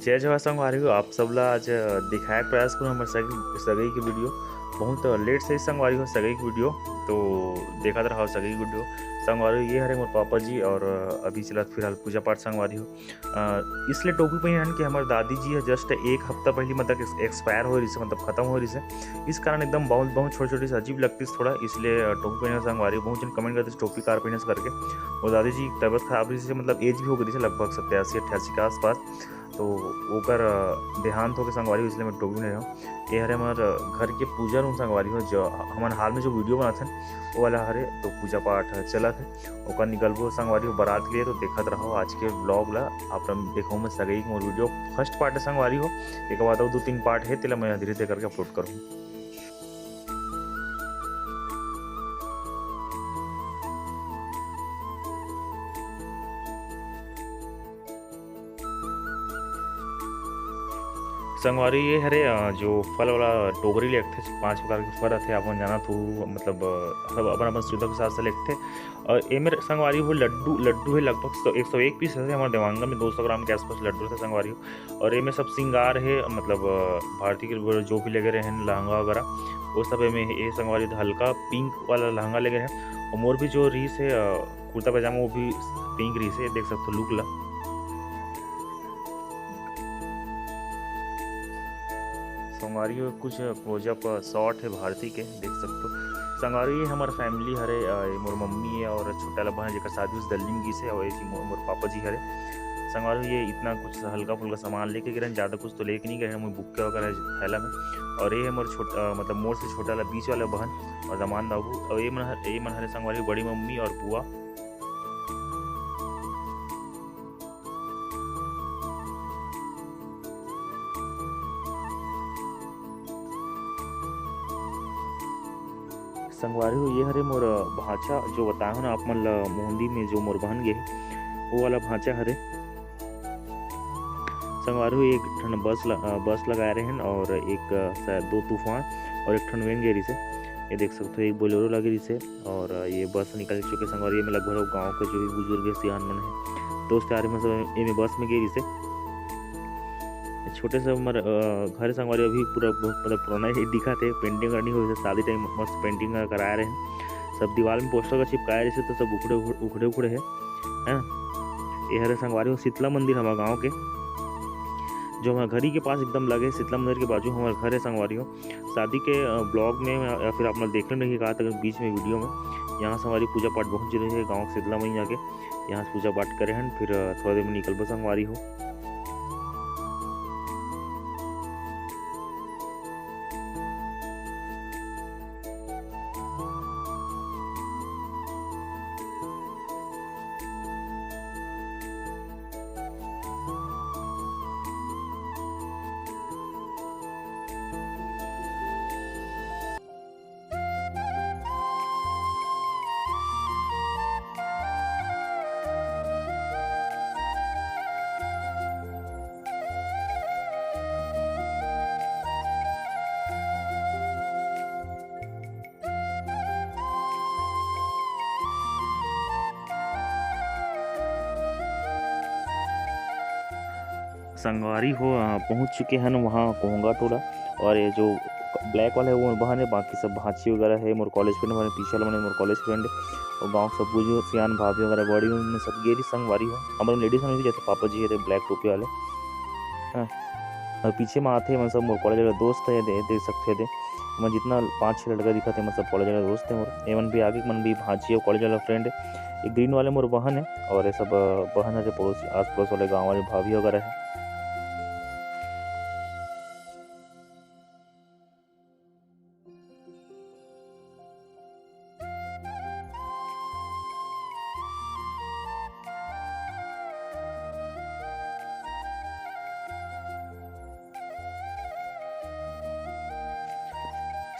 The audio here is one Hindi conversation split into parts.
जय जवाहर संगवारी हो आप सबला आज दिखाए प्रयास करूँ हमारे सगई की वीडियो बहुत लेट से संगवारी हो सगई की वीडियो तो देखा रहा सगई की वीडियो संगवारी ये हरे मोर पापा जी और अभी चला फिलहाल पूजा पाठ संगवारी हो इसलिए टोपी पहन कि हमारे दादी जी है जस्ट एक हफ्ता पहले मतलब एक्सपायर हो रही से मतलब खत्म हो रही से इस कारण एकदम बहुत बहुत छोटी छोटी सी अजीब लगती है थोड़ा इसलिए टोपी पहनने संगवारी बहुत जन कमेंट करते टोपी कार पहने करके और दादी जी की तबीयत खराब रही से मतलब एज भी हो गई थी लगभग 87-88 के आसपास तो ओकर देहांत होकर संगवारी हो इसलिए मैं टोपी नहीं हूँ ये हरे हमारे घर के पूजा रूम संगवारी हो जो हमारे हाल में जो वीडियो बनाते हैं वो वाला हरे तो पूजा पाठ चला थे ओकर निकलबो संगवारी हो बारात के लिए तो देखत रहो आज के ब्लॉग ला आप देखो मैं सगई मोर वीडियो फर्स्ट पार्ट है संगवारी हो एक बाद 2-3 पार्ट है तेला मैं धीरे धीरे करके अपलोड करूँ। संगवारी ये हरे जो फल वाला टोकरी ले थे 5 प्रकार के फल थे अपन जाना तो मतलब सब अपन अपन सुविधा के साथ से लेते और ये मेरे संगवारी वो लड्डू है लगभग 101 पीस है हमारे देवांगन में 200 ग्राम के आसपास लड्डू थे संगवारी और ये में सब श्रृंगार है मतलब भारतीय के जो भी लगे रहे हैं लहंगा वगैरह वो सब में ये संगवारी हल्का पिंक वाला लहंगा लगे हैं और मोर भी जो रीस है कुर्ता पैजामा वो भी पिंक रीस है देख सकते हो लुक ला संगवारी कुछ क्लोजअप शॉट है भारती के देख सकते हो संगवारी हमारे फैमिली हरे मोर मम्मी है और छोटा ला बहन जगह शादी उस दिल्ली में से और मोर पापा जी हरे संगवारी ये इतना कुछ हल्का फुल्का सामान लेके गए ज़्यादा कुछ तो लेके नहीं गए मुझे बुक्के वगैरह थैला में और ये है मोर छोटा मतलब मोर से छोटा ला बीच वाला बहन और जमान बाबू और ये मन हरे संगवारी बड़ी मम्मी और बुआ संगवारी हो ये हरे मोर भाचा जो बताया ना आप मन मोहंदी में जो मोर बहन गे वो वाला भाचा हरे संगवारी हो एक ठन बस लगाए रहे हैं और एक शायद 2 तूफान और एक ठन वेन गेरी से ये देख सकते हो एक बोलेरो लगी रही से और ये बस निकल चुके संगवारी में लगभग गाँव के जो भी बुजुर्ग है सियान मन है दोस्त यार में सब ये बस में गेरी से छोटे से हमारे घर संगवारी अभी पूरा मतलब पुराना ही दिखा थे पेंटिंग करनी हुई शादी टाइम मस्त पेंटिंग करा रहे हैं सब दीवार में पोस्टर का चिपकाए रहे तो सब उखड़े है ये हरे संगवारी शीतला मंदिर हमारे गाँव के जो हमारे घरी के पास एकदम लगे शीतला मंदिर के बाजू हमारे घर है संगवारी हो शादी के ब्लॉग में या फिर आपने देखने नहीं कहा था बीच में वीडियो में यहाँ से हमारी पूजा पाठ बहुत जरूरी है गाँव शीतला मई जाके यहाँ से पूजा पाठ करें हैं फिर थोड़ा देर में निकल संगवारी हो। संगवारी हो पहुंच चुके हैं वहाँ कोहंगा टोला और ये जो ब्लैक वाला है वो बहन है बाकी सब भाची वगैरह है मोर कॉलेज फ्रेंड हमारे पीछे वाला मोर कॉलेज फ्रेंड और गांव सब बुझो सियान भाभी वगैरह बड़ी में सब गेरी संगवारी हो हमारे लेडीज में भी जैसे पापा जी है ब्लैक टोपी वाले हाँ और पीछे में आते हैं सब मोर कॉलेज वाले दोस्त है देख सकते थे मैं जितना 5-6 लड़का दिखा थे मैं सब कॉलेज वाले दोस्त हैं और एवन भी आगे मन भी भाजी है कॉलेज वाला फ्रेंड है एक ग्रीन वाले मोर बहन है और ये सब बहन है पड़ोसी आस पड़ोस वाले गाँव वाले भाभी वगैरह है।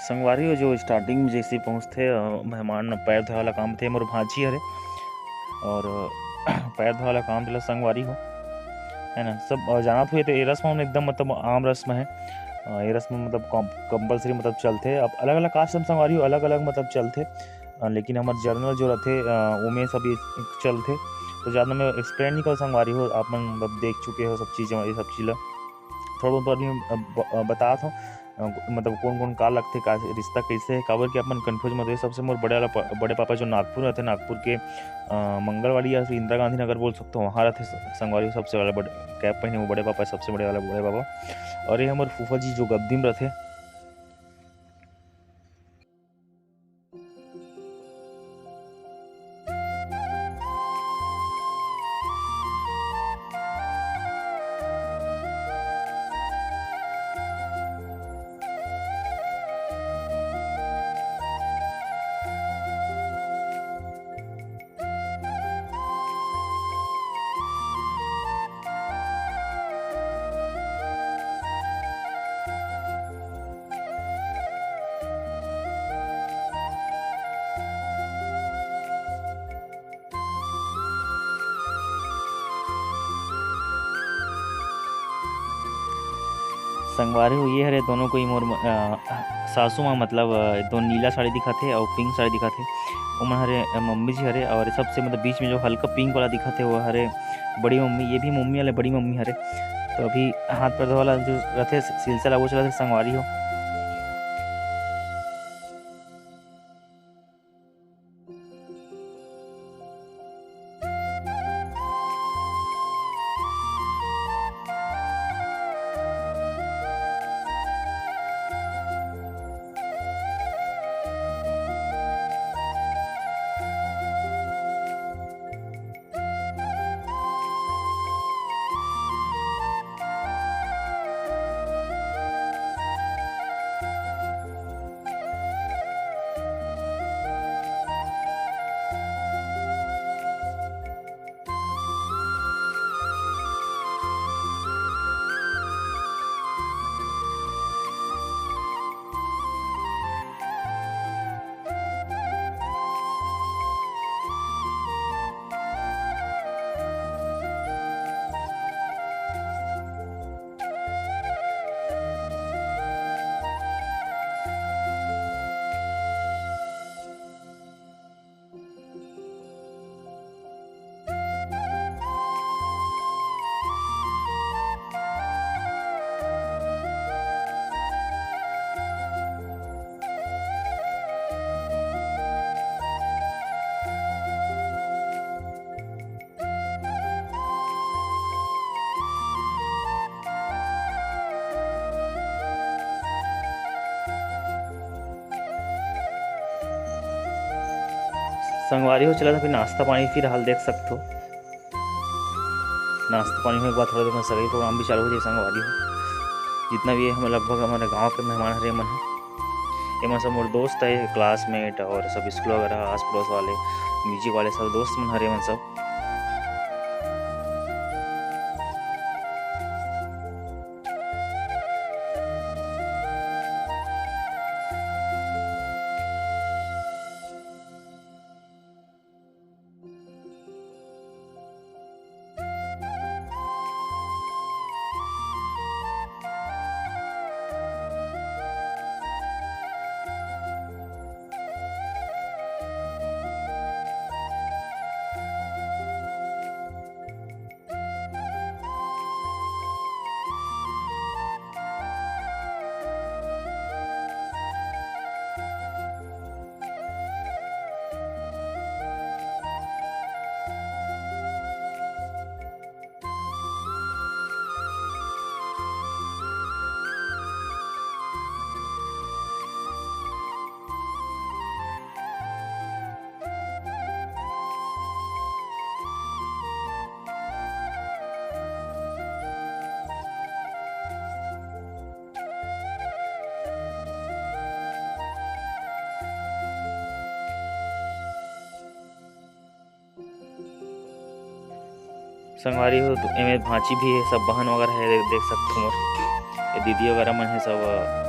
संगवारी हो जो स्टार्टिंग में जैसे पहुँचते मेहमान पैर धोए वाला काम थे मोर भांजी हरे और पैर धोए वाला काम थे संगवारी हो है ना सब जाना हुए तो ये रस्म एकदम मतलब आम रस्म है ये रस्म मतलब कंपलसरी मतलब चलते अब अलग अलग कास्ट संगवारी हो अलग अलग मतलब चलते लेकिन हमारे जर्नल जो रहते वो में सब चलते तो ज़्यादा मैं एक्सप्लेन नहीं कर संगवारी हो, आप मन मतलब देख चुके हो सब चीज़ें, ये सब चीज़ ला थोड़ा बहुत बार मैं बतात हूँ। मतलब कौन-कौन का लगथे, का रिश्ता कैसे है, काबर के अपन कन्फ्यूज़ मत होइए। सबसे मोर बड़े पापा जो नागपुर रहथे, नागपुर के मंगलवाड़ी या फिर इंदिरा गांधी नगर बोल सकते हो, वहाँ रहथे संगवारी सबसे वाला बड़े कैप पहने वो बड़े पापा, सबसे बड़े वाला बड़े पापा। और ये हमारे फूफा जी जो गद्दी में रहथे। संगवारी हो ये हरे दोनों कोई मोर सासू माँ, मतलब दो नीला साड़ी दिखत हे और पिंक साड़ी दिखत हे, ओमन हरे मम्मी जी हरे। और सबसे मतलब बीच में जो हल्का पिंक वाला दिखत हे वो हरे बड़ी मम्मी, ये भी मम्मी वाले बड़ी मम्मी हरे। तो अभी हाथ पैर धोए वाला जो रथे सिलसिला वो चलत हे संगवारी हो। संगवारी हो चला था, फिर नाश्ता पानी फिर हाल देख सकते हो। नाश्ता पानी होने के बाद थोड़ा देर में सगाई प्रोग्राम भी चालू हो जाए संगवारी हो। जितना भी है हम लगभग हमारे गांव के मेहमान हरे मन है, ये मन सब मोर दोस्त है, क्लासमेट और सब स्कूल वगैरह आस पड़ोस वाले म्यूजिक वाले सब दोस्त मन हरे मन सब। संगवारी हो तो एमे भांची भी है, सब बहन वगैरह है, देख सकते हो मोर ये दीदी वगैरह मन है सब